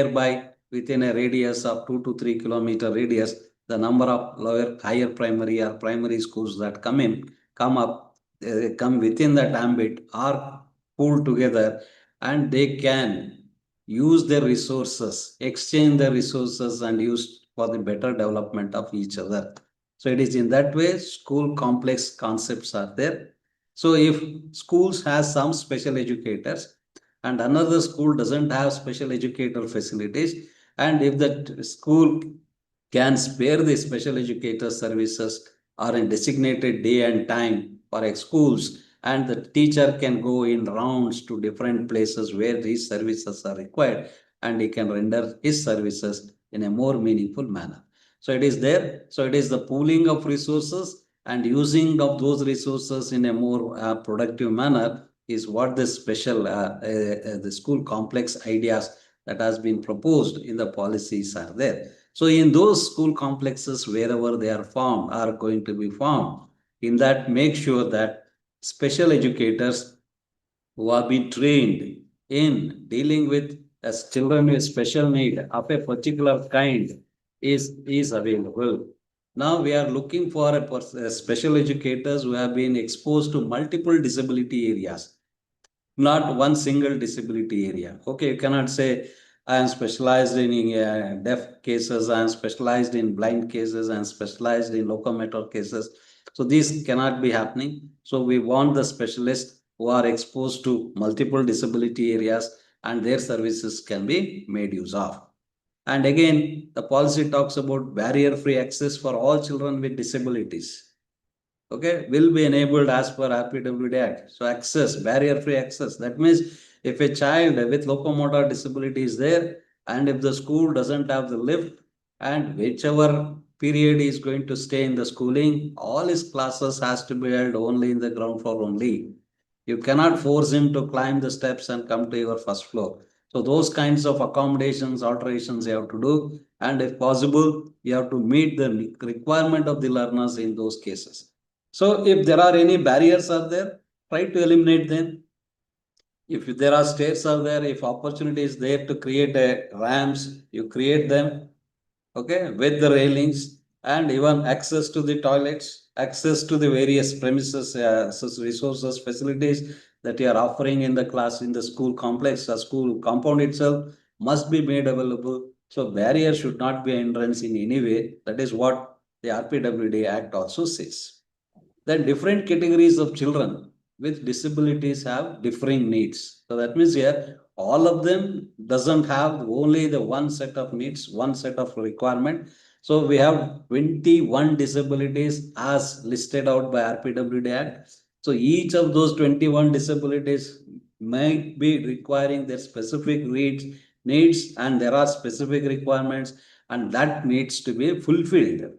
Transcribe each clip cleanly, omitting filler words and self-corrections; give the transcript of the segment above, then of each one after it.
nearby within a radius of 2 to 3 kilometer radius, the number of higher primary or primary schools that come up, come within that ambit are pulled together, and they can use their resources, exchange their resources, and use for the better development of each other. So it is in that way school complex concepts are there. So if schools has some special educators and another school doesn't have special educator facilities, and if that school can spare the special educator services or a designated day and time for schools, and the teacher can go in rounds to different places where these services are required, and he can render his services in a more meaningful manner. So it is there. So it is the pooling of resources and using of those resources in a more productive manner is what the special the school complex ideas that has been proposed in the policies are there. So in those school complexes, wherever they are formed, are going to be formed, in that make sure that special educators who have been trained in dealing with as children with special need of a particular kind is available. Now we are looking for a special educators who have been exposed to multiple disability areas, not one single disability area. Okay, you cannot say I am specialized in deaf cases, I am specialized in blind cases, I am specialized in locomotor cases. So these cannot be happening. So we want the specialists who are exposed to multiple disability areas and their services can be made use of. And again, the policy talks about barrier-free access for all children with disabilities. Okay, will be enabled as per RPWD Act. So access, barrier-free access. That means if a child with locomotor disability is there, and if the school doesn't have the lift, and whichever period is going to stay in the schooling, all his classes has to be held only in the ground floor only. You cannot force him to climb the steps and come to your first floor. So those kinds of accommodations, alterations you have to do, and if possible, you have to meet the requirement of the learners in those cases. So if there are any barriers are there, try to eliminate them. If there are stairs are there, if opportunity is there to create a ramps, you create them, okay, with the railings and even access to the toilets, access to the various premises, resources, facilities that you are offering in the class, in the school complex, the school compound itself must be made available. So barrier should not be an hindrance in any way. That is what the RPWD Act also says. Then different categories of children with disabilities have differing needs. So that means here all of them doesn't have only the one set of needs, one set of requirement. So we have 21 disabilities as listed out by RPWD Act. So each of those 21 disabilities may be requiring their specific needs, and there are specific requirements, and that needs to be fulfilled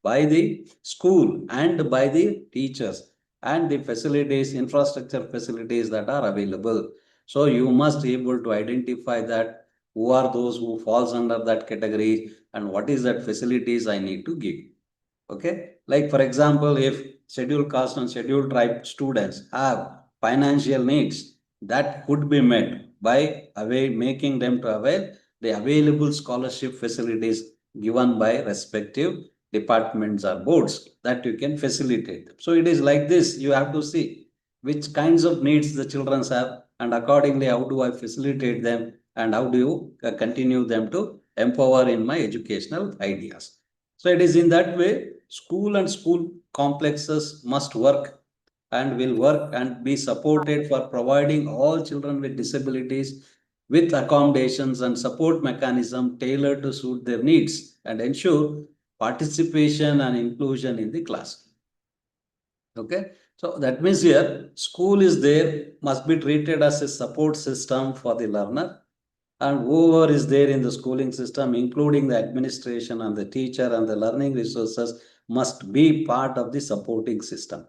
by the school and by the teachers and the facilities, infrastructure facilities that are available. So you must be able to identify that who are those who falls under that category and what is that facilities I need to give. Okay, like for example, if scheduled caste and scheduled tribe students have financial needs that could be met by making them to avail the available scholarship facilities given by respective departments or boards that you can facilitate them. So it is like this, you have to see which kinds of needs the children have, and accordingly how do I facilitate them and how do you continue them to empower in my educational ideas. So it is in that way school and school complexes must work and will work and be supported for providing all children with disabilities with accommodations and support mechanism tailored to suit their needs and ensure participation and inclusion in the class. Okay, so that means here school is there, must be treated as a support system for the learner, and whoever is there in the schooling system, including the administration and the teacher and the learning resources, must be part of the supporting system.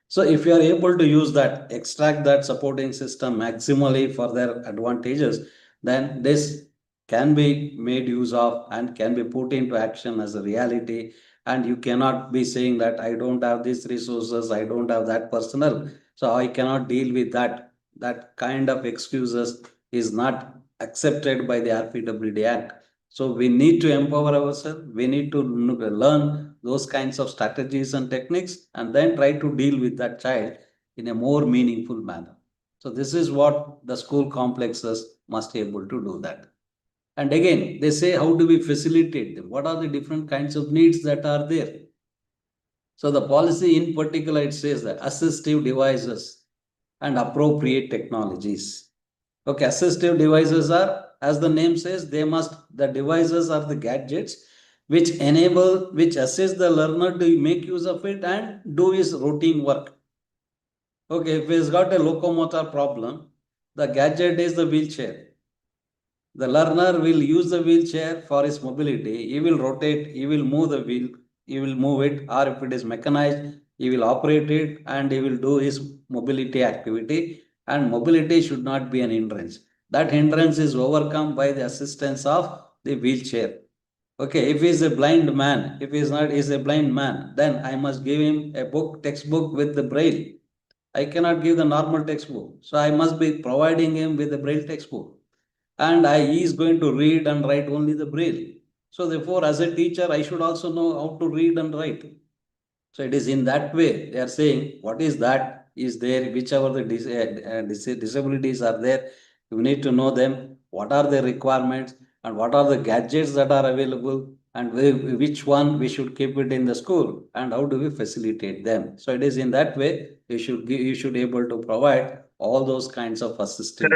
So if you are able to use that, extract that supporting system maximally for their advantages, then this can be made use of and can be put into action as a reality. And you cannot be saying that I don't have these resources, I don't have that personnel, so I cannot deal with that. That kind of excuses is not accepted by the RPWD Act. So we need to empower ourselves. We need to learn those kinds of strategies and techniques and then try to deal with that child in a more meaningful manner. So this is what the school complexes must be able to do that. And again, they say, how do we facilitate them? What are the different kinds of needs that are there? So the policy in particular, it says that assistive devices and appropriate technologies. Okay, assistive devices are, as the name says, the devices are the gadgets which which assist the learner to make use of it and do his routine work. Okay, if he's got a locomotor problem, the gadget is the wheelchair. The learner will use the wheelchair for his mobility. He will rotate, he will move the wheel, he will move it, or if it is mechanized, he will operate it and he will do his mobility activity. And mobility should not be an hindrance. That hindrance is overcome by the assistance of the wheelchair. Okay, if he is a blind man, if he is not is a blind man, then I must give him a textbook with the braille. I cannot give the normal textbook. So I must be providing him with the braille textbook. And he is going to read and write only the braille. So therefore, as a teacher, I should also know how to read and write. So it is in that way they are saying what is that is there, whichever the disabilities are there, you need to know them, what are the requirements and what are the gadgets that are available and which one we should keep it in the school and how do we facilitate them. So it is in that way you should be able to provide all those kinds of assistance.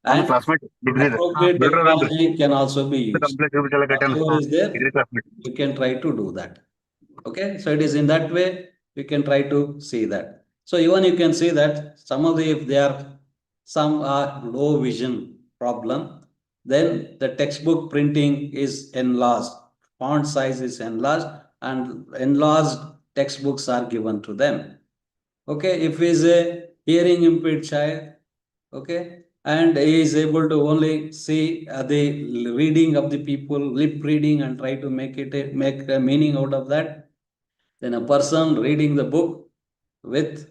And appropriate technology can also be used. Whatever is there, you can try to do that. Okay, so it is in that way you can try to see that. So even you can see that some of the, if they are some are low vision problem, then the textbook printing is enlarged, font size is enlarged, and enlarged textbooks are given to them. Okay, if he is a hearing impaired child, okay, and he is able to only see the reading of the people, lip reading, and try to make a meaning out of that, then a person reading the book with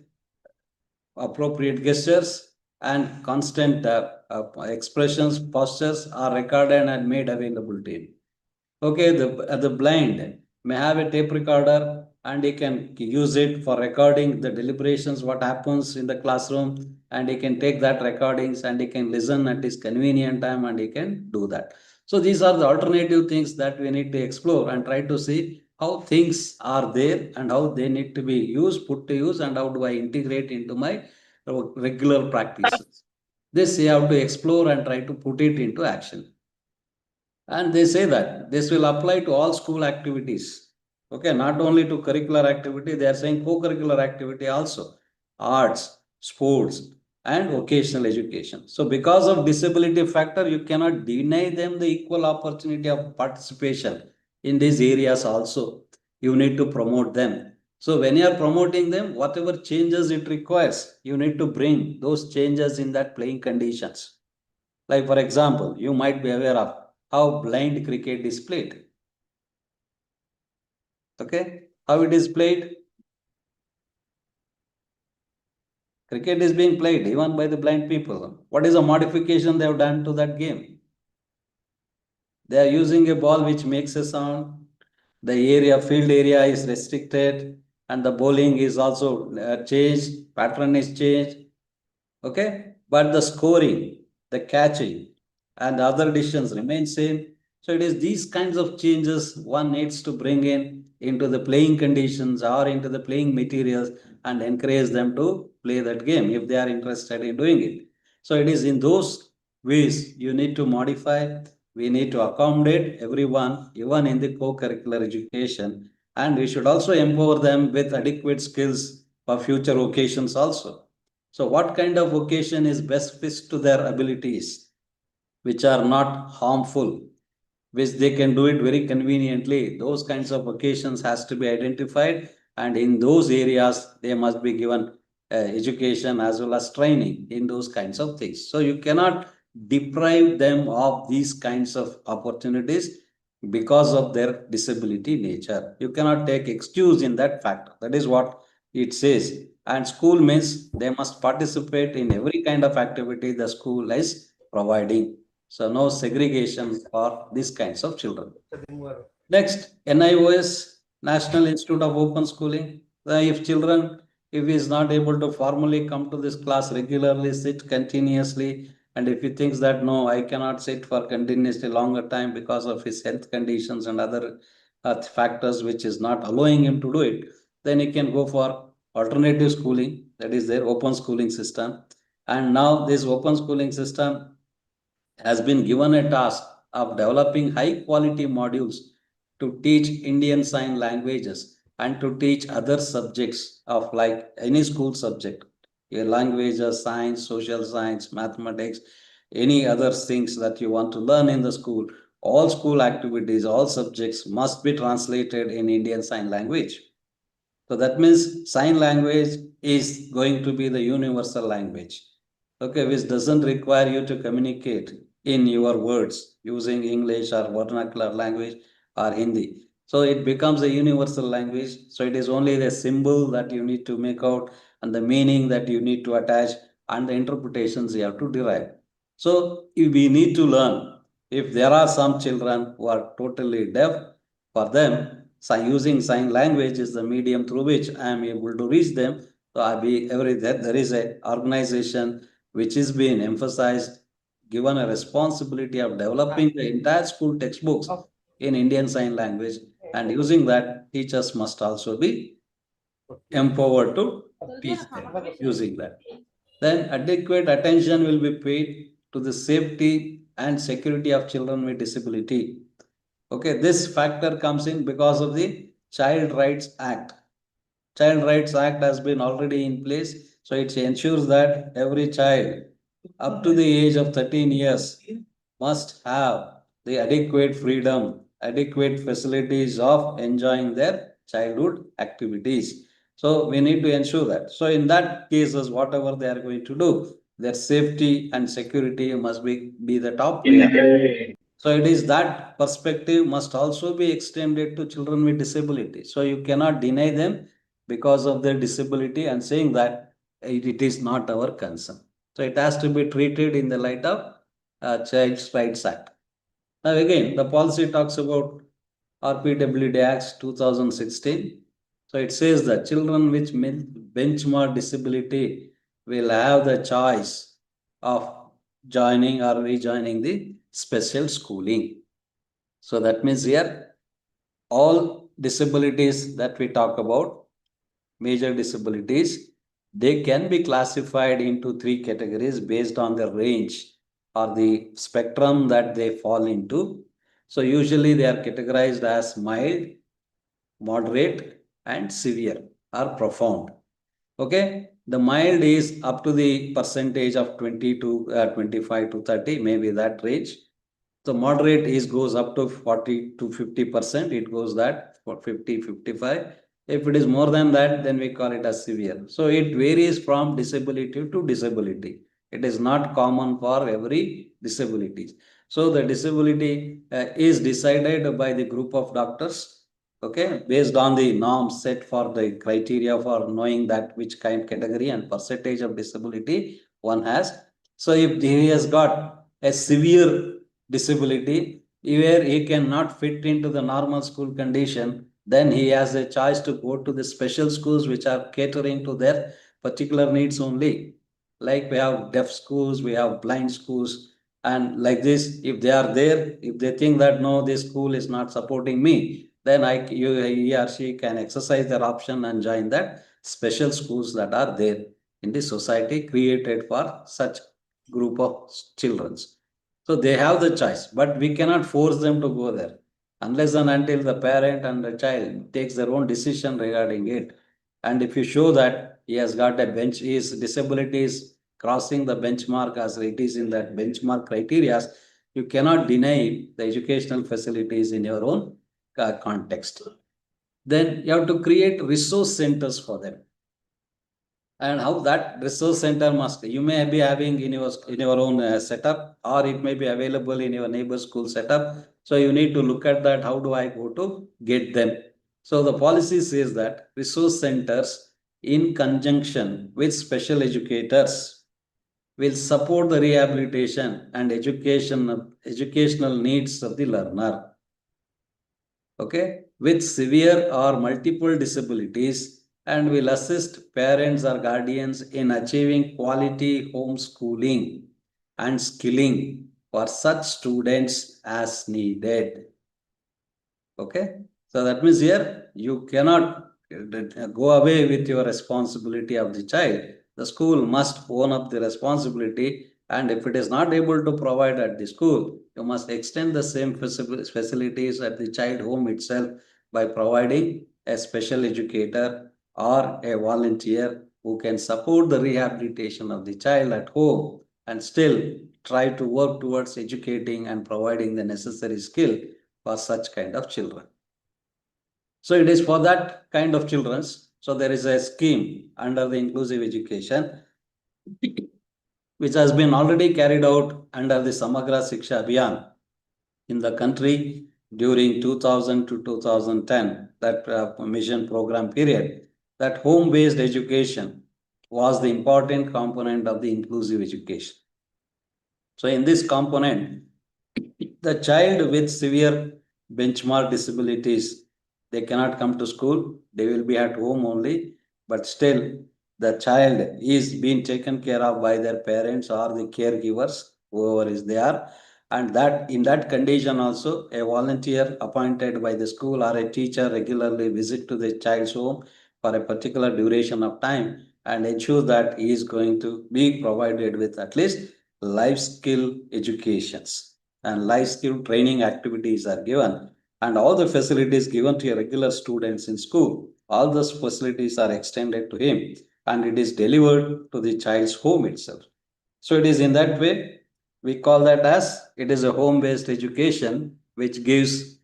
appropriate gestures and constant expressions, postures are recorded and made available to him. Okay, the blind may have a tape recorder and he can use it for recording the deliberations, what happens in the classroom, and he can take that recordings and he can listen at his convenient time and he can do that. So these are the alternative things that we need to explore and try to see how things are there and how they need to be used, put to use, and how do I integrate into my regular practices. This you have to explore and try to put it into action. And they say that this will apply to all school activities. Okay, not only to curricular activity, they are saying co-curricular activity also, arts, sports, and vocational education. So because of disability factor, you cannot deny them the equal opportunity of participation in these areas also. You need to promote them. So when you are promoting them, whatever changes it requires, you need to bring those changes in that playing conditions. Like for example, you might be aware of how blind cricket is played. Okay, how it is played? Cricket is being played even by the blind people. What is the modification they have done to that game? They are using a ball which makes a sound. The field area is restricted, and the bowling is also changed, pattern is changed. Okay, but the scoring, the catching, and the other decisions remain same. So it is these kinds of changes one needs to bring in into the playing conditions or into the playing materials and encourage them to play that game if they are interested in doing it. So it is in those ways you need to modify. We need to accommodate everyone, even in the co-curricular education, and we should also empower them with adequate skills for future occasions also. So what kind of vocation is best fits to their abilities, which are not harmful, which they can do it very conveniently? Those kinds of vocations has to be identified, and in those areas, they must be given education as well as training in those kinds of things. So you cannot deprive them of these kinds of opportunities because of their disability nature. You cannot take excuse in that factor. That is what it says. And school means they must participate in every kind of activity the school is providing. So no segregation for these kinds of children. Next, NIOS, National Institute of Open Schooling. If children, if he is not able to formally come to this class regularly, sit continuously, and if he thinks that no, I cannot sit for continuously longer time because of his health conditions and other factors which is not allowing him to do it, then he can go for alternative schooling, that is their open schooling system. And now this open schooling system has been given a task of developing high quality modules to teach Indian Sign Languages and to teach other subjects of like any school subject, a language, science, social science, mathematics, any other things that you want to learn in the school. All school activities, all subjects must be translated in Indian Sign Language. So that means sign language is going to be the universal language, okay, which doesn't require you to communicate in your words using English or vernacular language or Hindi. So it becomes a universal language. So it is only the symbol that you need to make out and the meaning that you need to attach and the interpretations you have to derive. So if we need to learn, if there are some children who are totally deaf, for them, using sign language is the medium through which I am able to reach them. So there is a organization which is being emphasized, given a responsibility of developing the entire school textbooks in Indian Sign Language, and using that, teachers must also be empowered to teach them using that. Then adequate attention will be paid to the safety and security of children with disability. Okay, this factor comes in because of the Child Rights Act. Child Rights Act has been already in place, so it ensures that every child up to the age of 13 years must have the adequate freedom, adequate facilities of enjoying their childhood activities. So we need to ensure that. So in that cases, whatever they are going to do, their safety and security must be the top priority. So it is that perspective must also be extended to children with disability. So you cannot deny them because of their disability and saying that it is not our concern. So it has to be treated in the light of Child's Rights Act. Now again, the policy talks about RPWD Act 2016. So it says that children with benchmark disability will have the choice of joining or rejoining the special schooling. So that means here all disabilities that we talk about, major disabilities, they can be classified into three categories based on the range or the spectrum that they fall into. So usually they are categorized as mild, moderate, and severe or profound. Okay, the mild is up to the percentage of 20 to 25 to 30, maybe that range. The moderate is goes up to 40 to 50%. It goes that for 50, 55. If it is more than that, then we call it as severe. So it varies from disability to disability. It is not common for every disability. So the disability is decided by the group of doctors, okay, based on the norms set for the criteria for knowing that which kind category and percentage of disability one has. So if he has got a severe disability where he cannot fit into the normal school condition, then he has a choice to go to the special schools which are catering to their particular needs only. Like we have deaf schools, we have blind schools, and like this, if they are there, if they think that no, this school is not supporting me, then he or she can exercise their option and join that special schools that are there in the society created for such group of children. So they have the choice, but we cannot force them to go there unless and until the parent and the child takes their own decision regarding it. And if you show that he has got a his disability is crossing the benchmark as it is in that benchmark criteria, you cannot deny the educational facilities in your own context. Then you have to create resource centers for them. And how that resource center must, you may be having in your own setup, or it may be available in your neighbor school setup. So you need to look at that. How do I go to get them? So the policy says that resource centers in conjunction with special educators will support the rehabilitation and educational needs of the learner. Okay, with severe or multiple disabilities, and will assist parents or guardians in achieving quality homeschooling and skilling for such students as needed. Okay, so that means here you cannot go away with your responsibility of the child. The school must own up the responsibility, and if it is not able to provide at the school, you must extend the same facilities at the child home itself by providing a special educator or a volunteer who can support the rehabilitation of the child at home and still try to work towards educating and providing the necessary skill for such kind of children. So it is for that kind of children. So there is a scheme under the inclusive education which has been already carried out under the Samagra Shiksha Abhiyan in the country during 2000 to 2010, that mission program period, that home-based education was the important component of the inclusive education. So in this component, the child with severe benchmark disabilities, they cannot come to school, they will be at home only, but still the child is being taken care of by their parents or the caregivers, whoever is there. And that in that condition also, a volunteer appointed by the school or a teacher regularly visit to the child's home for a particular duration of time and ensure that he is going to be provided with at least life skill educations and life skill training activities are given, and all the facilities given to regular students in school, all those facilities are extended to him and it is delivered to the child's home itself. So it is in that way we call that as it is a home-based education which gives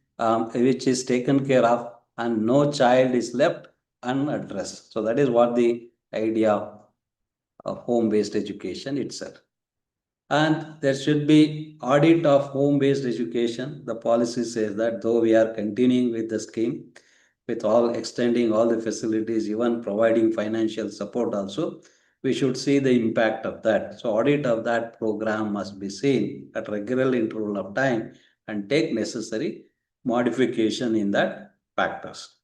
which is taken care of and no child is left unaddressed. So that is what the idea of home-based education itself. And there should be audit of home-based education. The policy says that though we are continuing with the scheme, with all extending all the facilities, even providing financial support also, we should see the impact of that. So audit of that program must be seen at regular interval of time and take necessary modification in that factors.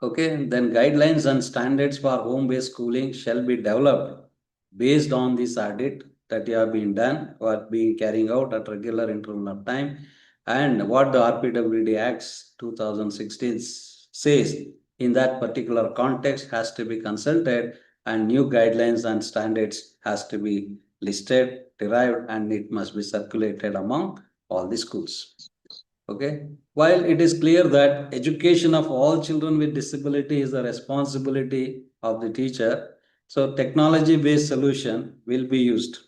Okay, then guidelines and standards for home-based schooling shall be developed based on this audit that you have been done or being carrying out at regular interval of time, and what the RPWD Acts 2016 says in that particular context has to be consulted, and new guidelines and standards has to be listed, derived, and it must be circulated among all the schools. Okay, while it is clear that education of all children with disability is the responsibility of the teacher, so technology-based solution will be used.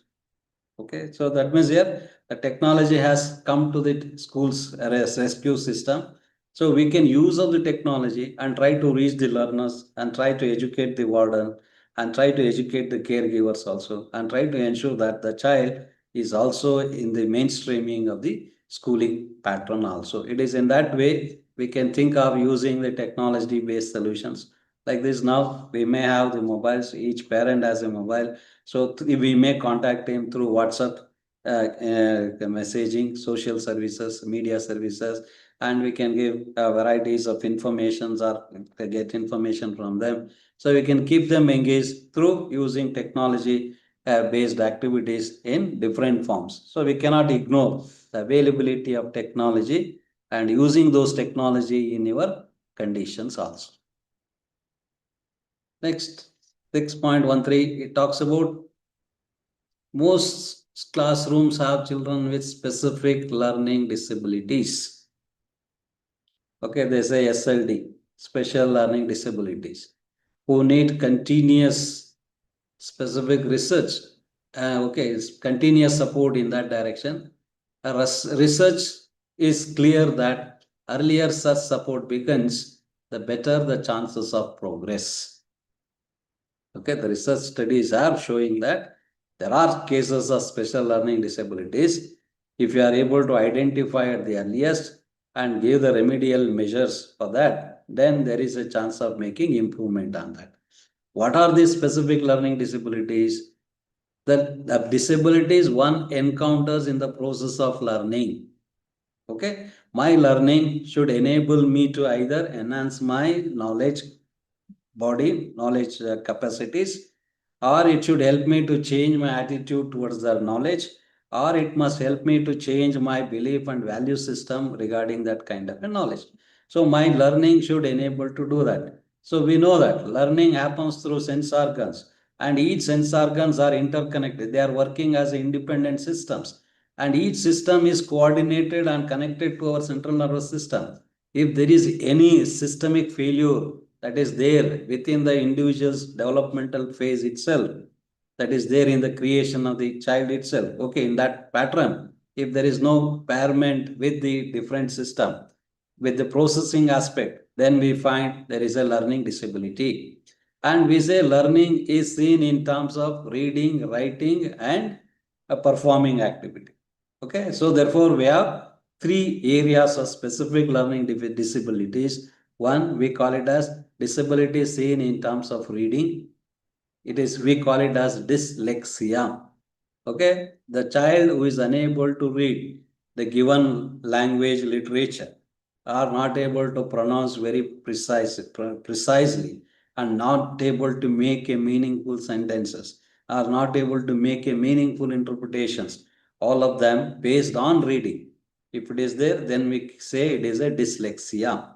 Okay, so that means here the technology has come to the schools as rescue system. So we can use of the technology and try to reach the learners and try to educate the warden and try to educate the caregivers also and try to ensure that the child is also in the mainstreaming of the schooling pattern also. It is in that way we can think of using the technology based solutions. Like this now we may have the mobiles, each parent has a mobile, so we may contact him through WhatsApp, messaging, social services, media services, and we can give varieties of informations or get information from them. So we can keep them engaged through using technology based activities in different forms. So we cannot ignore the availability of technology and using those technology in your conditions also. Next, 6.13, it talks about most classrooms have children with specific learning disabilities. Okay, they say SLD, special learning disabilities, who need continuous specific research. Okay, continuous support in that direction. Research is clear that earlier such support begins, the better the chances of progress. Okay, the research studies are showing that there are cases of special learning disabilities. If you are able to identify at the earliest and give the remedial measures for that, then there is a chance of making improvement on that. What are these specific learning disabilities? The disabilities one encounters in the process of learning. Okay, my learning should enable me to either enhance my knowledge body, knowledge capacities, or it should help me to change my attitude towards the knowledge, or it must help me to change my belief and value system regarding that kind of a knowledge. So my learning should enable to do that. So we know that learning happens through sense organs, and each sense organs are interconnected. They are working as independent systems, and each system is coordinated and connected to our central nervous system. If there is any systemic failure that is there within the individual's developmental phase itself, that is there in the creation of the child itself, okay, in that pattern, if there is no pairment with the different system, with the processing aspect, then we find there is a learning disability. And we say learning is seen in terms of reading, writing, and a performing activity. Okay, so therefore we have three areas of specific learning disabilities. One, we call it as disability seen in terms of reading. It is, we call it as dyslexia. Okay, the child who is unable to read the given language literature, are not able to pronounce very precisely, and not able to make a meaningful sentences, are not able to make a meaningful interpretations, all of them based on reading. If it is there, then we say it is a dyslexia.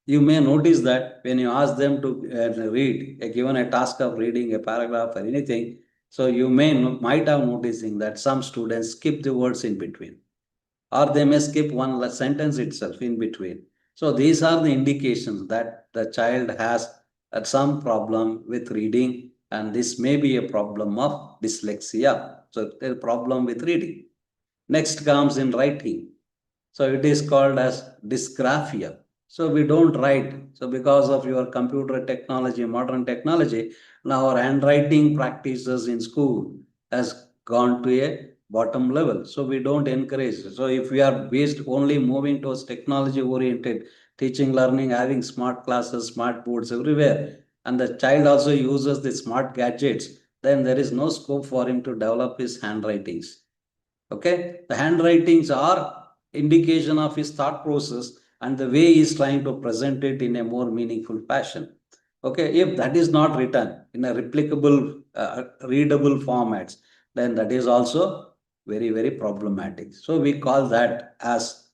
You may notice that when you ask them to read, given a task of reading a paragraph or anything, so you might have noticing that some students skip the words in between, or they may skip one sentence itself in between. So these are the indications that the child has some problem with reading, and this may be a problem of dyslexia. So a problem with reading. Next comes in writing. So it is called as dysgraphia. So we don't write. So because of your computer technology, modern technology, now our handwriting practices in school has gone to a bottom level. So we don't encourage. So if we are based only moving towards technology oriented teaching, learning, having smart classes, smart boards everywhere, and the child also uses the smart gadgets, then there is no scope for him to develop his handwritings. Okay, the handwritings are indication of his thought process and the way he is trying to present it in a more meaningful fashion. Okay, if that is not written in a replicable, readable formats, then that is also very, very problematic. So we call that as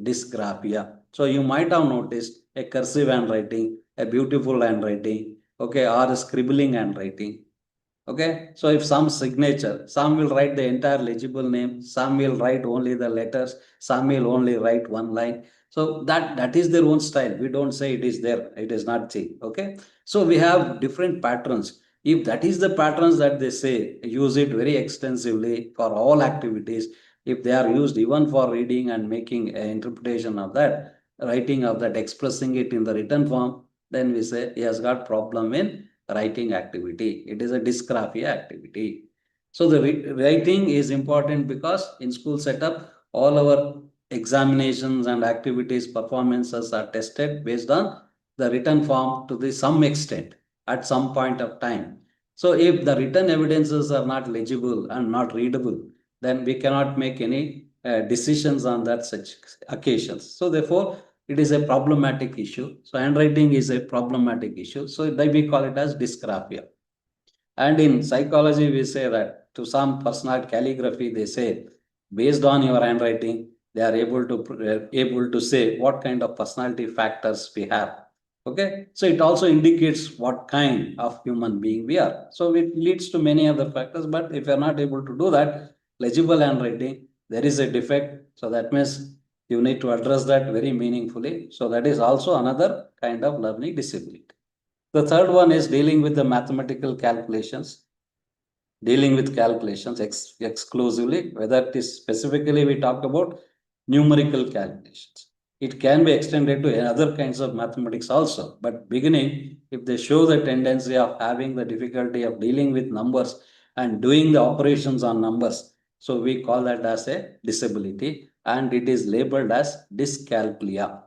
dysgraphia. So you might have noticed a cursive handwriting, a beautiful handwriting, okay, or a scribbling handwriting. Okay, so if some signature, some will write the entire legible name, some will write only the letters, some will only write one line. So that is their own style. We don't say it is there, it is not thing. Okay, so we have different patterns. If that is the patterns that they say, use it very extensively for all activities. If they are used even for reading and making an interpretation of that, writing of that, expressing it in the written form, then we say he has got problem in writing activity. It is a dysgraphia activity. So the writing is important because in school setup, all our examinations and activities performances are tested based on the written form to the some extent at some point of time. So if the written evidences are not legible and not readable, then we cannot make any decisions on that such occasions. So therefore, it is a problematic issue. So handwriting is a problematic issue. So we call it as dysgraphia. And in psychology, we say that to some personality calligraphy, they say based on your handwriting, they are able to say what kind of personality factors we have. Okay, so it also indicates what kind of human being we are. So it leads to many other factors. But if you are not able to do that, legible handwriting, there is a defect. So that means you need to address that very meaningfully. So that is also another kind of learning disability. The third one is dealing with the mathematical calculations, dealing with calculations exclusively, whether it is specifically we talk about numerical calculations. It can be extended to other kinds of mathematics also, but beginning, if they show the tendency of having the difficulty of dealing with numbers and doing the operations on numbers, so we call that as a disability, and it is labeled as dyscalculia.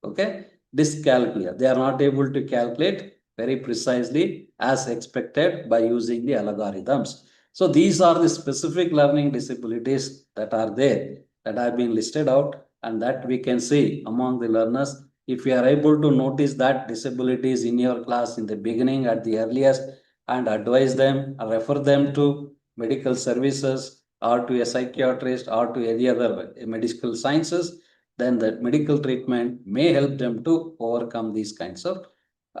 Okay, dyscalculia. They are not able to calculate very precisely as expected by using the algorithms. So these are the specific learning disabilities that are there, that have been listed out, and that we can see among the learners. If you are able to notice that disabilities in your class in the beginning at the earliest, and advise them, refer them to medical services or to a psychiatrist or to any other medical sciences, then the medical treatment may help them to overcome these kinds of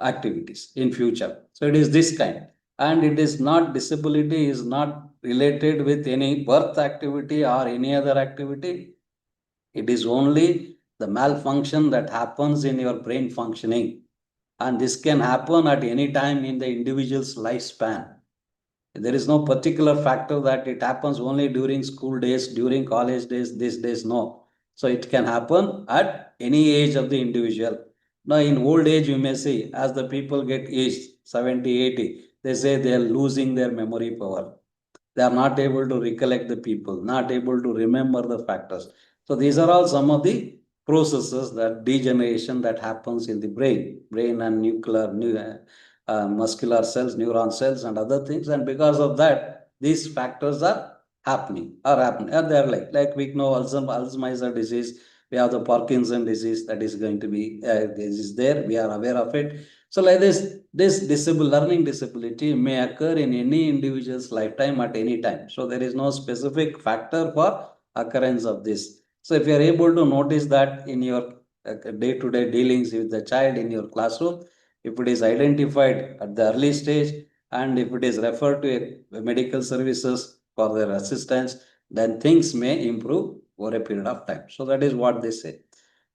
activities in future. So it is this kind, and it is not, disability is not related with any birth activity or any other activity. It is only the malfunction that happens in your brain functioning, and this can happen at any time in the individual's lifespan. There is no particular factor that it happens only during school days, during college days, these days, no. So it can happen at any age of the individual. Now in old age, you may see, as the people get aged 70, 80, they say they are losing their memory power. They are not able to recollect the people, not able to remember the factors. So these are all some of the processes, that degeneration that happens in the brain and nuclear, muscular cells, neuron cells, and other things. And because of that, these factors are happening. And they are like we know Alzheimer's disease, we have the Parkinson disease that is going to be this is there. We are aware of it. So like this learning disability may occur in any individual's lifetime at any time. So there is no specific factor for occurrence of this. So if you are able to notice that in your day-to-day dealings with the child in your classroom, if it is identified at the early stage, and if it is referred to a medical services for their assistance, then things may improve over a period of time. So that is what they say.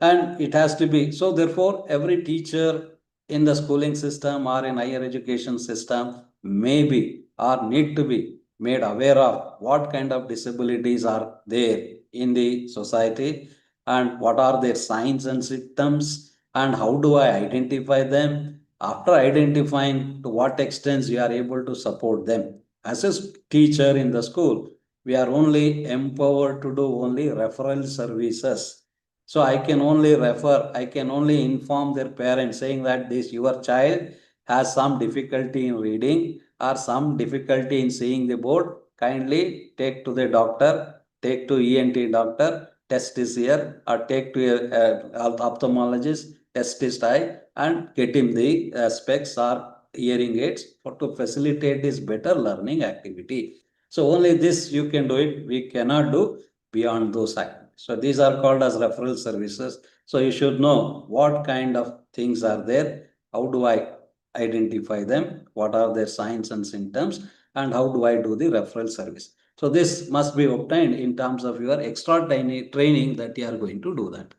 And it has to be, so therefore every teacher in the schooling system or in higher education system may be or need to be made aware of what kind of disabilities are there in the society, and what are their signs and symptoms, and how do I identify them. After identifying, to what extent you are able to support them. As a teacher in the school, we are only empowered to do only referral services. So I can only refer, I can only inform their parents saying that this your child has some difficulty in reading or some difficulty in seeing the board. Kindly take to the doctor, take to ENT doctor, test his ear, or take to a ophthalmologist, test his eye, and get him the specs or hearing aids for to facilitate this better learning activity. So only this you can do it. We cannot do beyond those activities. So these are called as referral services. So you should know what kind of things are there. How do I identify them? What are their signs and symptoms? And how do I do the referral service? So this must be obtained in terms of your extra training that you are going to do that.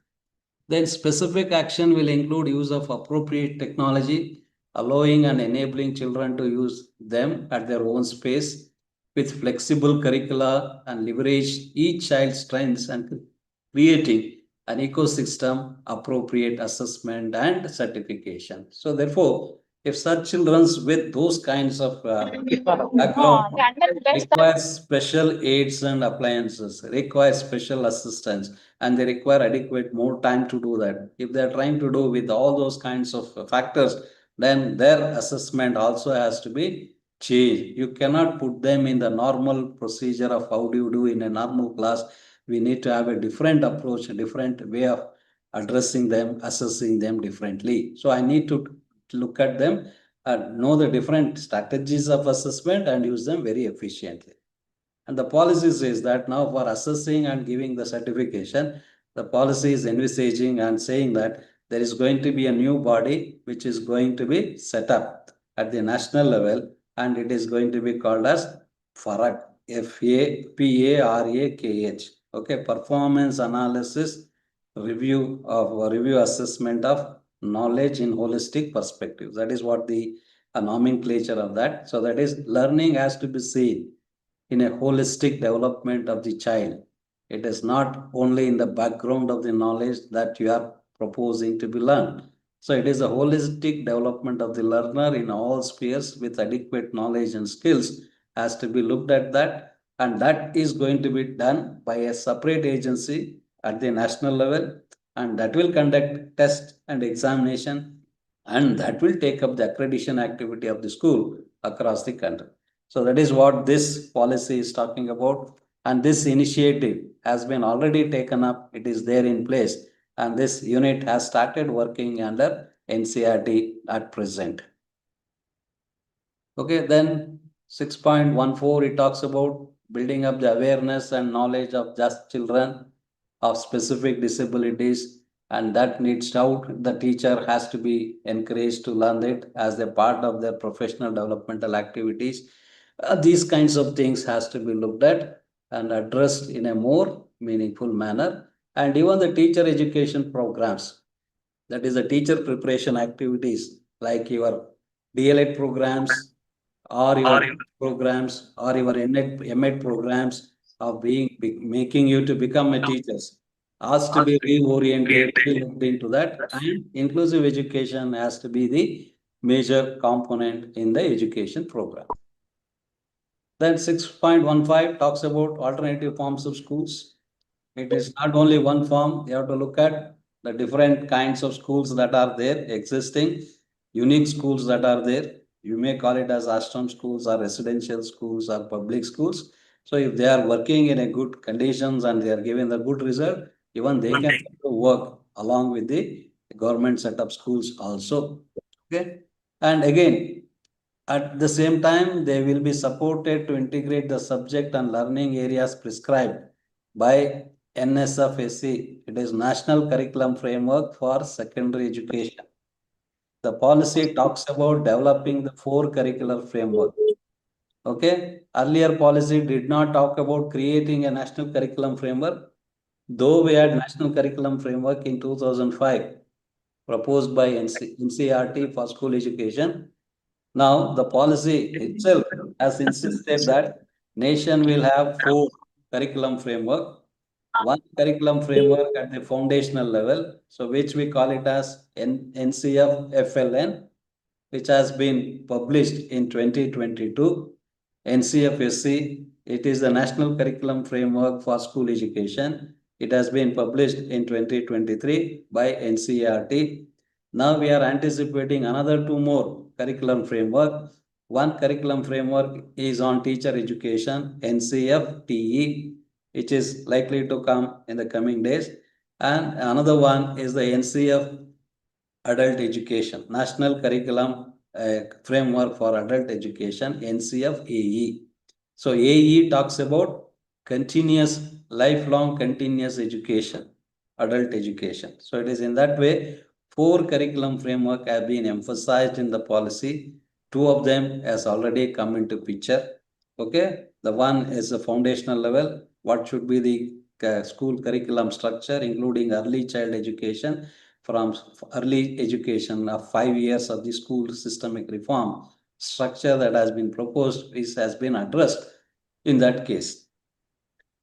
Then specific action will include use of appropriate technology, allowing and enabling children to use them at their own space with flexible curricula, and leverage each child's strengths, and creating an ecosystem, appropriate assessment and certification. So therefore, if such children with those kinds of background require special aids and appliances, require special assistance, and they require adequate more time to do that. If they are trying to do with all those kinds of factors, then their assessment also has to be changed. You cannot put them in the normal procedure of how do you do in a normal class. We need to have a different approach, a different way of addressing them, assessing them differently. So I need to look at them and know the different strategies of assessment and use them very efficiently. And the policy says that now for assessing and giving the certification, the policy is envisaging and saying that there is going to be a new body which is going to be set up at the national level, and it is going to be called as FARAK, FAPARAKH. Okay, performance analysis review assessment of knowledge in holistic perspective. That is what the nomenclature of that. So that is, learning has to be seen in a holistic development of the child. It is not only in the background of the knowledge that you are proposing to be learned. So it is a holistic development of the learner in all spheres with adequate knowledge and skills has to be looked at that, and that is going to be done by a separate agency at the national level, and that will conduct test and examination, and that will take up the accreditation activity of the school across the country. So that is what this policy is talking about. And this initiative has been already taken up. It is there in place. And this unit has started working under NCRT at present. Okay, then 6.14, it talks about building up the awareness and knowledge of just children of specific disabilities, and that needs out. The teacher has to be encouraged to learn it as a part of their professional developmental activities. These kinds of things has to be looked at and addressed in a more meaningful manner. And even the teacher education programs, that is the teacher preparation activities like your DLED programs or your programs or your MEd programs of making you to become a teacher has to be reoriented, looked into that, and inclusive education has to be the major component in the education program. Then 6.15 talks about alternative forms of schools. It is not only one form, you have to look at the different kinds of schools that are there, existing, unique schools that are there. You may call it as ashram schools or residential schools or public schools. So if they are working in a good conditions and they are giving the good result, even they can work along with the government set up schools also. Okay. And again, at the same time, they will be supported to integrate the subject and learning areas prescribed by NSFSC. It is National Curriculum Framework for Secondary Education. The policy talks about developing the 4 curricular framework. Okay. Earlier policy did not talk about creating a national curriculum framework, though we had national curriculum framework in 2005 proposed by NCRT for school education. Now, the policy itself has insisted that nation will have 4 curriculum framework, one curriculum framework at the foundational level, so which we call it as NCF FLN, which has been published in 2022. NCFSC, it is the National Curriculum Framework for School Education. It has been published in 2023 by NCERT. Now we are anticipating another 2 more curriculum framework. One curriculum framework is on teacher education, NCFTE, which is likely to come in the coming days. And another one is the NCF Adult Education, National Curriculum Framework for Adult Education, NCF-AE. So AE talks about lifelong continuous education, adult education. So it is in that way, 4 curriculum framework have been emphasized in the policy. 2 of them has already come into picture. Okay, the one is the foundational level. What should be the school curriculum structure, including early child education, from early education of 5 years of the school systemic reform structure that has been proposed has been addressed in that case.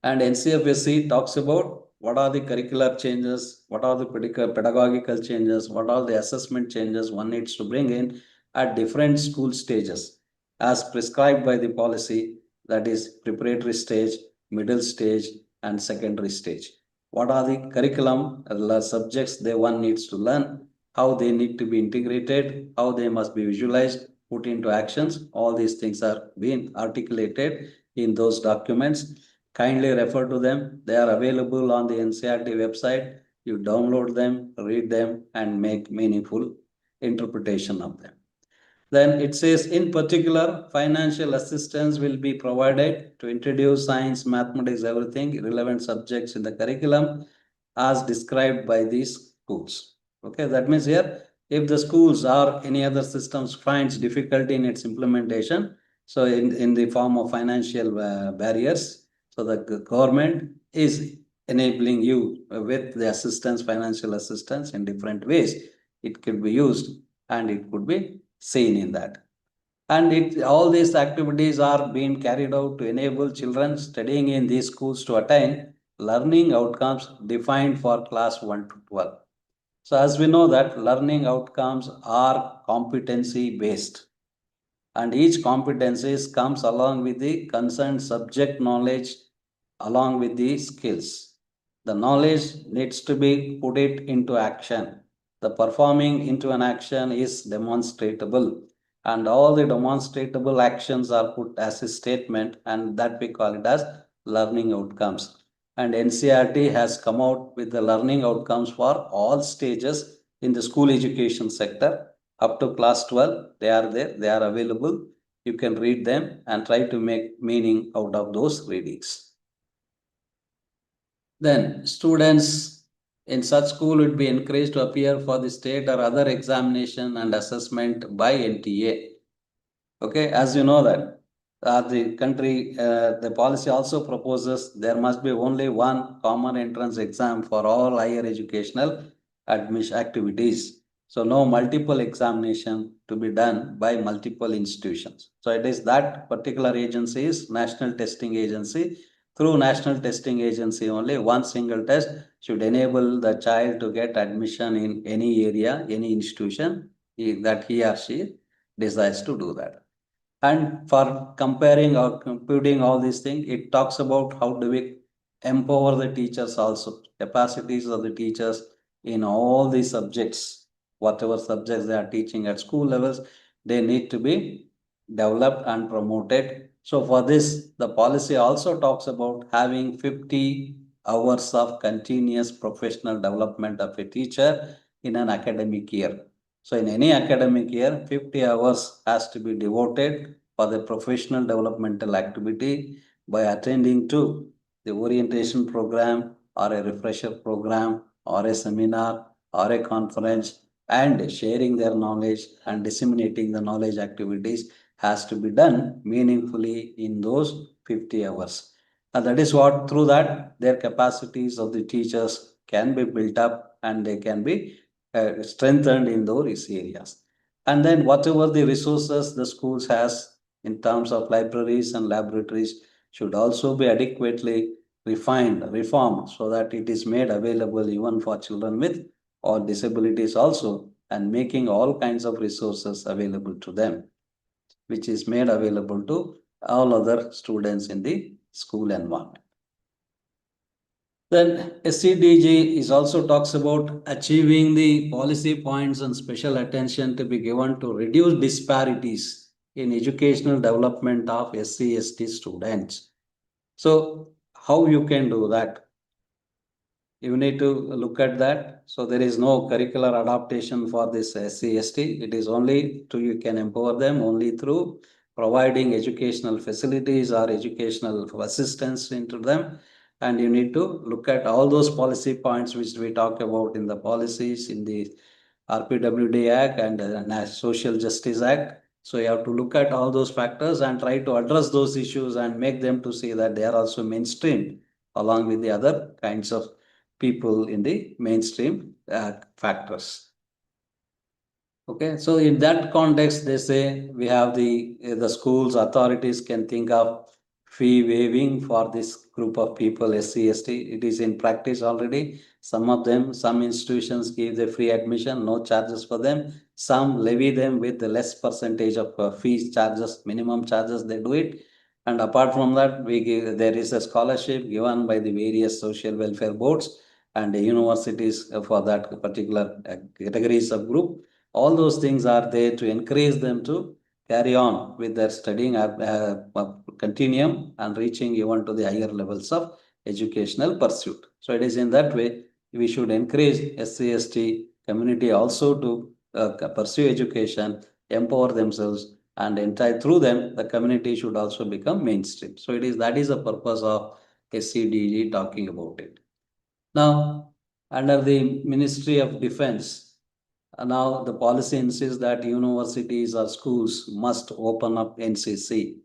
And NCFSC talks about what are the curricular changes, what are the pedagogical changes, what are the assessment changes one needs to bring in at different school stages as prescribed by the policy, that is preparatory stage, middle stage, and secondary stage. What are the curriculum subjects they one needs to learn, how they need to be integrated, how they must be visualized, put into actions. All these things are being articulated in those documents. Kindly refer to them. They are available on the NCRT website. You download them, read them, and make meaningful interpretation of them. Then it says, in particular, financial assistance will be provided to introduce science, mathematics, everything, relevant subjects in the curriculum as described by these schools. Okay, that means here, if the schools or any other systems finds difficulty in its implementation, so in the form of financial barriers, so the government is enabling you with the assistance, financial assistance in different ways. It could be used and it could be seen in that. And all these activities are being carried out to enable children studying in these schools to attain learning outcomes defined for class 1 to 12. So as we know that learning outcomes are competency based, and each competencies comes along with the concerned subject knowledge along with the skills. The knowledge needs to be put it into action. The performing into an action is demonstratable, and all the demonstrable actions are put as a statement, and that we call it as learning outcomes. And NCERT has come out with the learning outcomes for all stages in the school education sector. Up to class 12, they are there, they are available. You can read them and try to make meaning out of those readings. Then students in such school would be encouraged to appear for the state or other examination and assessment by NTA. Okay, as you know that the country, the policy also proposes there must be only one common entrance exam for all higher educational admission activities. So no multiple examination to be done by multiple institutions. So it is that particular agency is National Testing Agency. Through National Testing Agency only one single test should enable the child to get admission in any area, any institution that he or she desires to do that. And for comparing or computing all these things, it talks about how do we empower the teachers also, capacities of the teachers in all these subjects, whatever subjects they are teaching at school levels, they need to be developed and promoted. So for this, the policy also talks about having 50 hours of continuous professional development of a teacher in an academic year. So in any academic year, 50 hours has to be devoted for the professional developmental activity by attending to the orientation program or a refresher program or a seminar or a conference, and sharing their knowledge and disseminating the knowledge activities has to be done meaningfully in those 50 hours. And that is what, through that, their capacities of the teachers can be built up and they can be strengthened in those areas. And then whatever the resources the schools has in terms of libraries and laboratories should also be adequately reformed so that it is made available even for children with or disabilities also, and making all kinds of resources available to them, which is made available to all other students in the school environment. Then SCDG is also talks about achieving the policy points and special attention to be given to reduce disparities in educational development of SC/ST students. So how you can do that? You need to look at that. So there is no curricular adaptation for this SC/ST. It is only to you can empower them only through providing educational facilities or educational assistance into them. And you need to look at all those policy points which we talk about in the policies in the RPWD Act and Social Justice Act. So you have to look at all those factors and try to address those issues and make them to see that they are also mainstream along with the other kinds of people in the mainstream factors. Okay, so in that context, they say we have the schools authorities can think of fee waiving for this group of people, SC/ST. It is in practice already. Some of them, some institutions give the free admission, no charges for them. Some levy them with the less percentage of fees charges, minimum charges, they do it. And apart from that, there is a scholarship given by the various social welfare boards and the universities for that particular categories of group. All those things are there to encourage them to carry on with their studying continuum and reaching even to the higher levels of educational pursuit. So it is in that way we should encourage SC/ST community also to pursue education, empower themselves, and entire through them the community should also become mainstream. So it is that is the purpose of SCDG talking about it. Now, under the Ministry of Defense, now the policy insists that universities or schools must open up NCC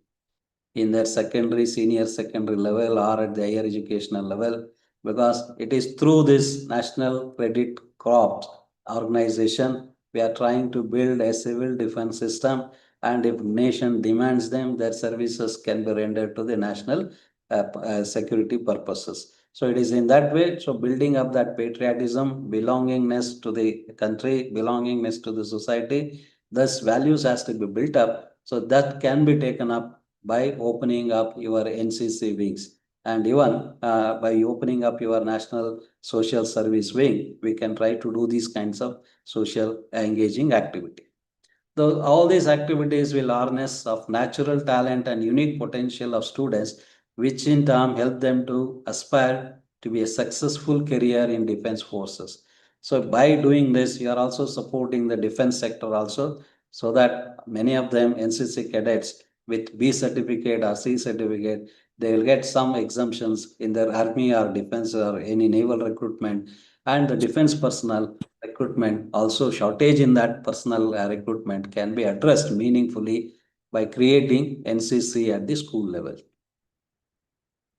in their secondary, senior secondary level or at the higher educational level, because it is through this National Credit Corps organization we are trying to build a civil defense system, and if nation demands them, their services can be rendered to the national security purposes. So it is in that way. So building up that patriotism, belongingness to the country, belongingness to the society, thus values has to be built up. So that can be taken up by opening up your NCC wings. And even by opening up your National Social Service wing, we can try to do these kinds of social engaging activity. All these activities will harness of natural talent and unique potential of students, which in turn help them to aspire to be a successful career in defense forces. So by doing this, you are also supporting the defense sector also, so that many of them NCC cadets with B certificate or C certificate, they will get some exemptions in their army or defense or any naval recruitment, and the defense personnel recruitment, also shortage in that personal recruitment can be addressed meaningfully by creating NCC at the school level.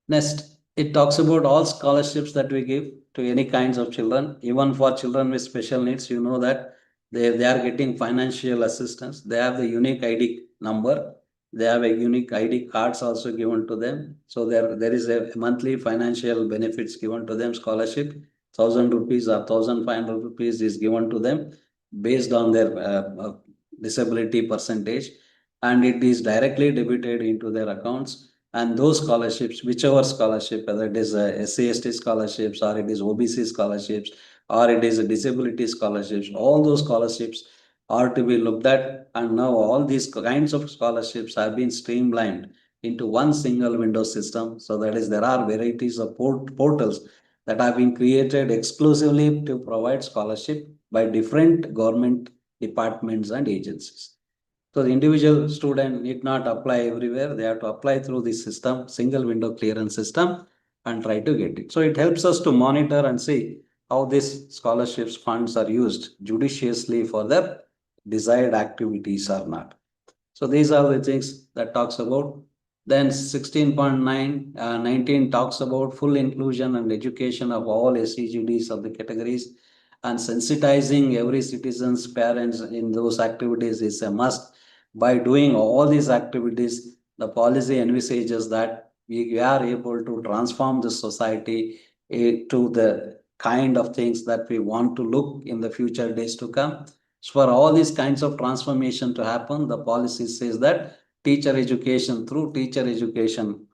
Next, it talks about all scholarships that we give to any kinds of children, even for children with special needs. You know that they are getting financial assistance. They have the unique ID number. They have a unique ID cards also given to them. So there is a monthly financial benefits given to them, scholarship. 1,000 rupees or 1,500 rupees is given to them based on their disability percentage, and it is directly debited into their accounts. And those scholarships, whichever scholarship, whether it is SC/ST scholarships or it is OBC scholarships or it is a disability scholarships, all those scholarships are to be looked at. And now all these kinds of scholarships have been streamlined into one single window system. So that is, there are varieties of portals that have been created exclusively to provide scholarship by different government departments and agencies. So the individual student need not apply everywhere. They have to apply through this system, single window clearance system, and try to get it. So it helps us to monitor and see how these scholarships funds are used judiciously for their desired activities or not. So these are the things that talks about. Then 16.9, 19 talks about full inclusion and education of all SEGDs of the categories, and sensitizing every citizen's parents in those activities is a must. By doing all these activities, the policy envisages that we are able to transform the society to the kind of things that we want to look in the future days to come. So for all these kinds of transformation to happen, the policy says that teacher education, through teacher education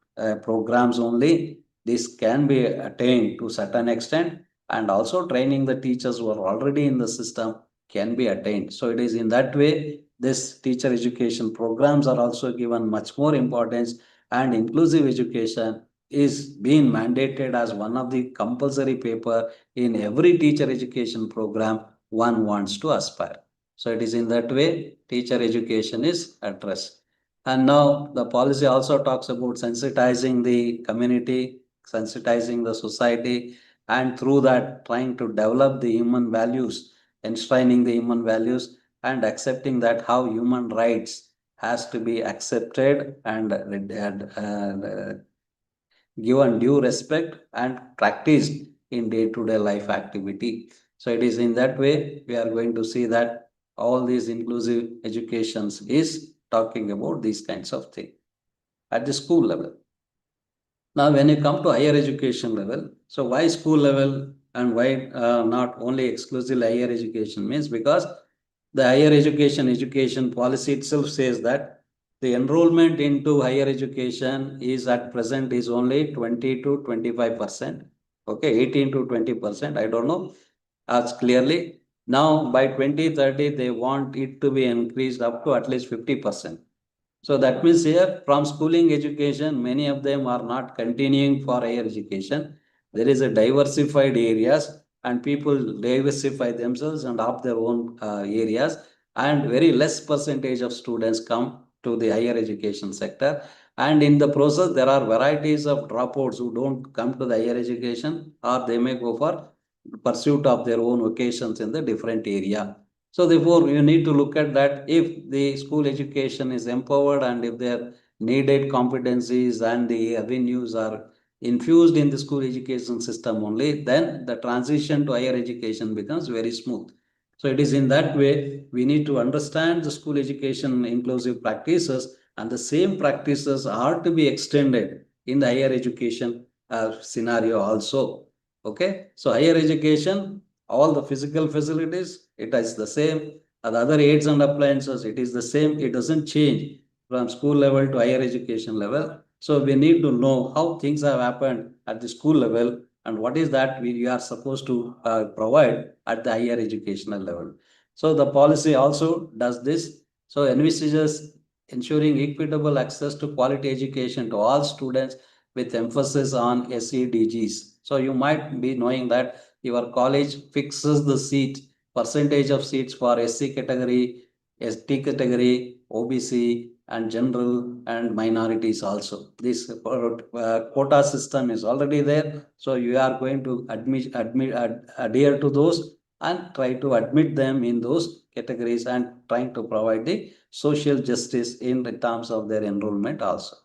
programs only, this can be attained to certain extent, and also training the teachers who are already in the system can be attained. So it is in that way, this teacher education programs are also given much more importance, and inclusive education is being mandated as one of the compulsory paper in every teacher education program one wants to aspire. So it is in that way teacher education is addressed. And now the policy also talks about sensitizing the community, sensitizing the society, and through that trying to develop the human values, enshrining the human values, and accepting that how human rights has to be accepted and given due respect and practiced in day-to-day life activity. So it is in that way we are going to see that all these inclusive educations is talking about these kinds of things at the school level. Now, when you come to higher education level, so why school level and why not only exclusively higher education means because the higher education policy itself says that the enrollment into higher education is at present is only 20 to 25%. Okay, 18 to 20%. I don't know as clearly. Now by 2030, they want it to be increased up to at least 50%. So that means here from schooling education, many of them are not continuing for higher education. There is a diversified areas, and people diversify themselves and opt their own areas, and very less percentage of students come to the higher education sector. And in the process, there are varieties of dropouts who don't come to the higher education, or they may go for pursuit of their own vocations in the different area. So therefore, you need to look at that. If the school education is empowered and if their needed competencies and the avenues are infused in the school education system only, then the transition to higher education becomes very smooth. So it is in that way we need to understand the school education inclusive practices, and the same practices are to be extended in the higher education scenario also. Okay, so higher education, all the physical facilities, it is the same. The other aids and appliances, it is the same. It doesn't change from school level to higher education level. So we need to know how things have happened at the school level and what is that we are supposed to provide at the higher educational level. So the policy also does this. So envisages ensuring equitable access to quality education to all students with emphasis on SEDGs. So you might be knowing that your college fixes the seat percentage of seats for SC category, ST category, OBC, and general and minorities also. This quota system is already there. So you are going to adhere to those and try to admit them in those categories and trying to provide the social justice in terms of their enrollment also.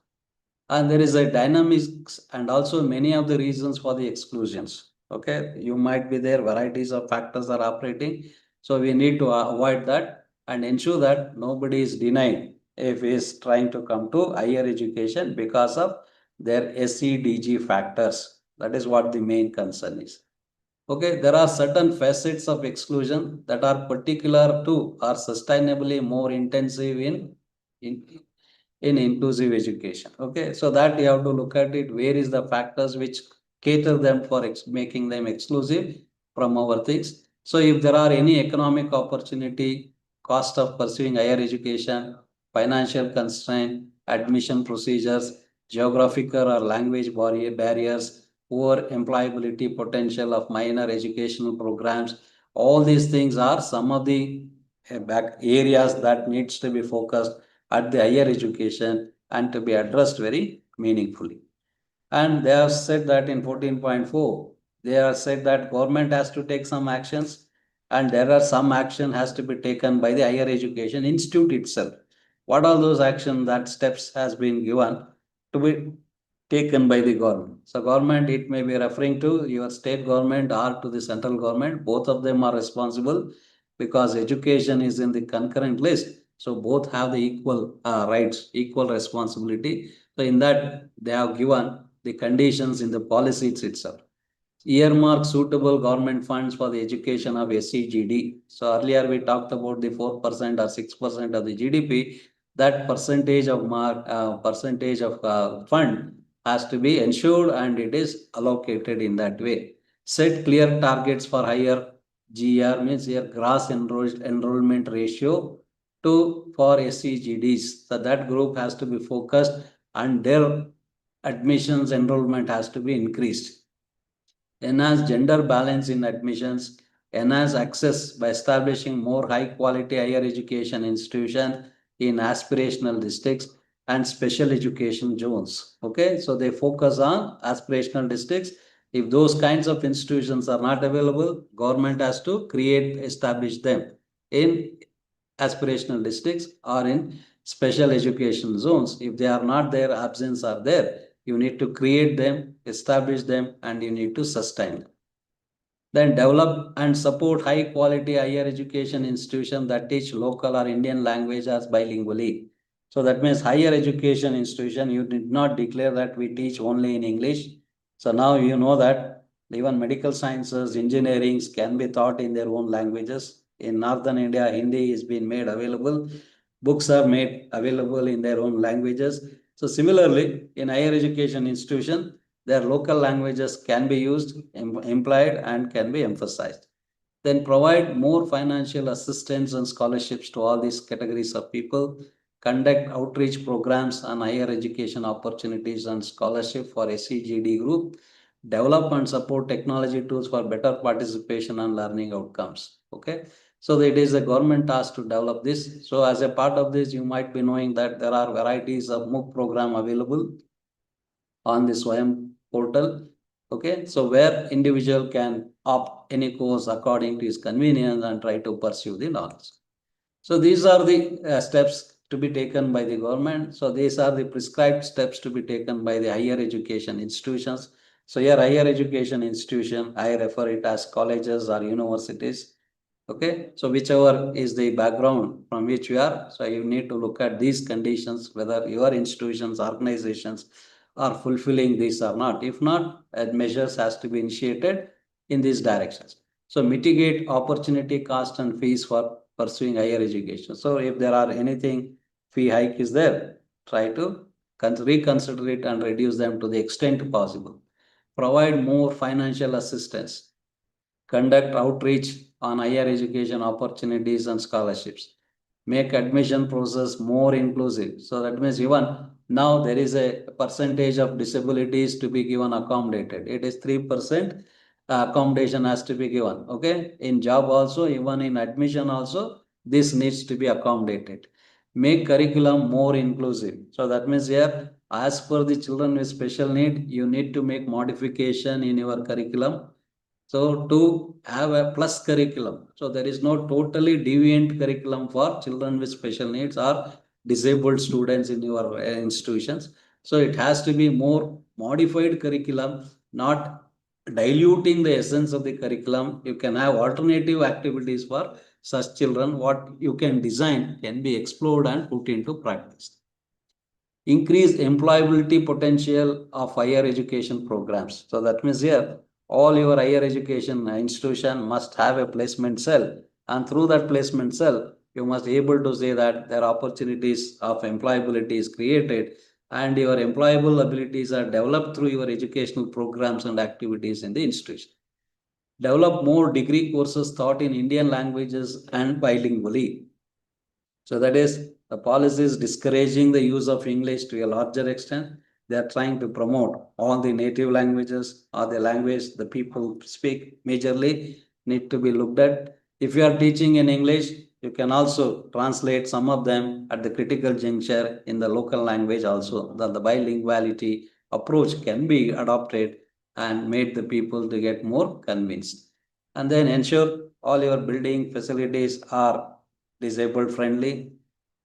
And there is a dynamics and also many of the reasons for the exclusions. Okay, you might be there, varieties of factors are operating. So we need to avoid that and ensure that nobody is denied if he is trying to come to higher education because of their SEDG factors. That is what the main concern is. Okay, there are certain facets of exclusion that are particular to or sustainably more intensive in, in inclusive education. Okay, so that you have to look at it. Where is the factors which cater them for making them exclusive from our things? So if there are any economic opportunity, cost of pursuing higher education, financial constraint, admission procedures, geographical or language barriers, poor employability potential of minor educational programs. All these things are some of the back areas that needs to be focused at the higher education and to be addressed very meaningfully. And they have said that in 14.4, they have said that government has to take some actions and there are some action has to be taken by the higher education institute itself. What are those actions that steps has been given to be taken by the government? So government, it may be referring to your state government or to the central government. Both of them are responsible because education is in the concurrent list. So both have the equal rights, equal responsibility. So in that they have given the conditions in the policies itself. Earmark suitable government funds for the education of SCGD. So earlier we talked about the 4% or 6% of the GDP. That percentage of fund has to be ensured and it is allocated in that way. Set clear targets for higher GR means your gross enrollment ratio to for SCGDs. So that group has to be focused and their admissions enrollment has to be increased. Enhance gender balance in admissions, enhance access by establishing more high quality higher education institutions in aspirational districts and special education zones. Okay, so they focus on aspirational districts. If those kinds of institutions are not available, government has to establish them in aspirational districts or in special education zones. If they are not there, absence are there, you need to create them, establish them, and you need to sustain them. Then develop and support high quality higher education institutions that teach local or Indian language as bilingually. So that means higher education institution, you did not declare that we teach only in English. So now you know that even medical sciences, engineering can be taught in their own languages. In Northern India, Hindi is being made available. Books are made available in their own languages. So similarly, in higher education institution, their local languages can be used, implied, and can be emphasized. Then provide more financial assistance and scholarships to all these categories of people. Conduct outreach programs on higher education opportunities and scholarship for SCGD group. Develop and support technology tools for better participation and learning outcomes. Okay. So it is a government task to develop this. So as a part of this, you might be knowing that there are varieties of MOOC program available on the Swayam portal. Okay, so where individual can opt any course according to his convenience and try to pursue the knowledge. So these are the steps to be taken by the government. So these are the prescribed steps to be taken by the higher education institutions. So here higher education institution, I refer it as colleges or universities. Okay, so whichever is the background from which you are, so you need to look at these conditions, whether your institutions, organizations are fulfilling this or not. If not, measures has to be initiated in these directions. So mitigate opportunity cost and fees for pursuing higher education. So if there are anything fee hike is there, try to reconsider it and reduce them to the extent possible. Provide more financial assistance. Conduct outreach on higher education opportunities and scholarships. make admission process more inclusive. So that means even now there is a percentage of disabilities to be given accommodated. It is 3% accommodation has to be given. Okay, in job also, even in admission also, this needs to be accommodated. Make curriculum more inclusive. So that means here, as per the children with special need, you need to make modification in your curriculum. So to have a plus curriculum. So there is no totally deviant curriculum for children with special needs or disabled students in your institutions. So it has to be more modified curriculum, not diluting the essence of the curriculum. You can have alternative activities for such children. What you can design can be explored and put into practice. Increase employability potential of higher education programs. So that means here, all your higher education institution must have a placement cell, and through that placement cell, you must be able to say that there are opportunities of employability is created, and your employable abilities are developed through your educational programs and activities in the institution. Develop more degree courses taught in Indian languages and bilingually. So that is, the policy is discouraging the use of English to a larger extent. They are trying to promote all the native languages or the language the people speak majorly need to be looked at. If you are teaching in English, you can also translate some of them at the critical juncture in the local language also. That the bilinguality approach can be adopted and made the people to get more convinced. And then ensure all your building facilities are disabled friendly.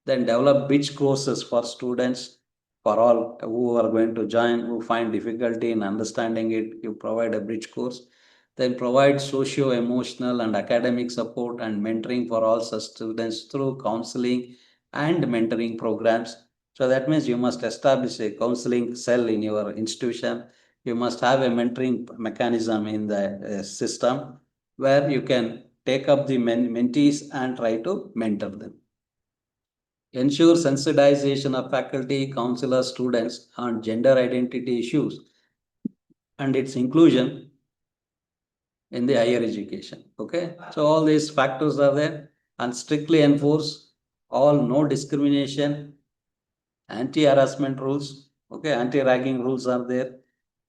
Then develop bridge courses for students, for all who are going to join, who find difficulty in understanding it. You provide a bridge course. Then provide socio-emotional and academic support and mentoring for all such students through counseling and mentoring programs. So that means you must establish a counseling cell in your institution. You must have a mentoring mechanism in the system where you can take up the mentees and try to mentor them. Ensure sensitization of faculty, counselors, students on gender identity issues and its inclusion in the higher education. Okay, so all these factors are there, and strictly enforce all no discrimination, anti-harassment rules. Okay, anti-ragging rules are there.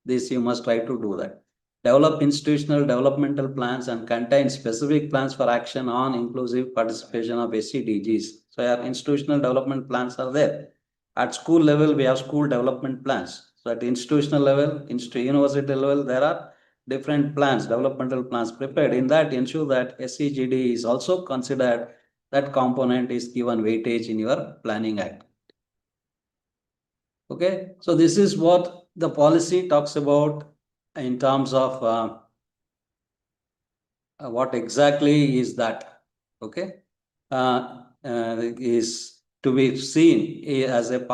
This you must try to do that. Develop institutional developmental plans and contain specific plans for action on inclusive participation of SCDGs. So our institutional development plans are there. At school level, we have school development plans. So at institutional level, university level, there are different plans, developmental plans prepared. In that, ensure that SCGD is also considered, that component is given weightage in your planning act. Okay, so this is what the policy talks about in terms of what exactly is that. Okay, is to be seen as a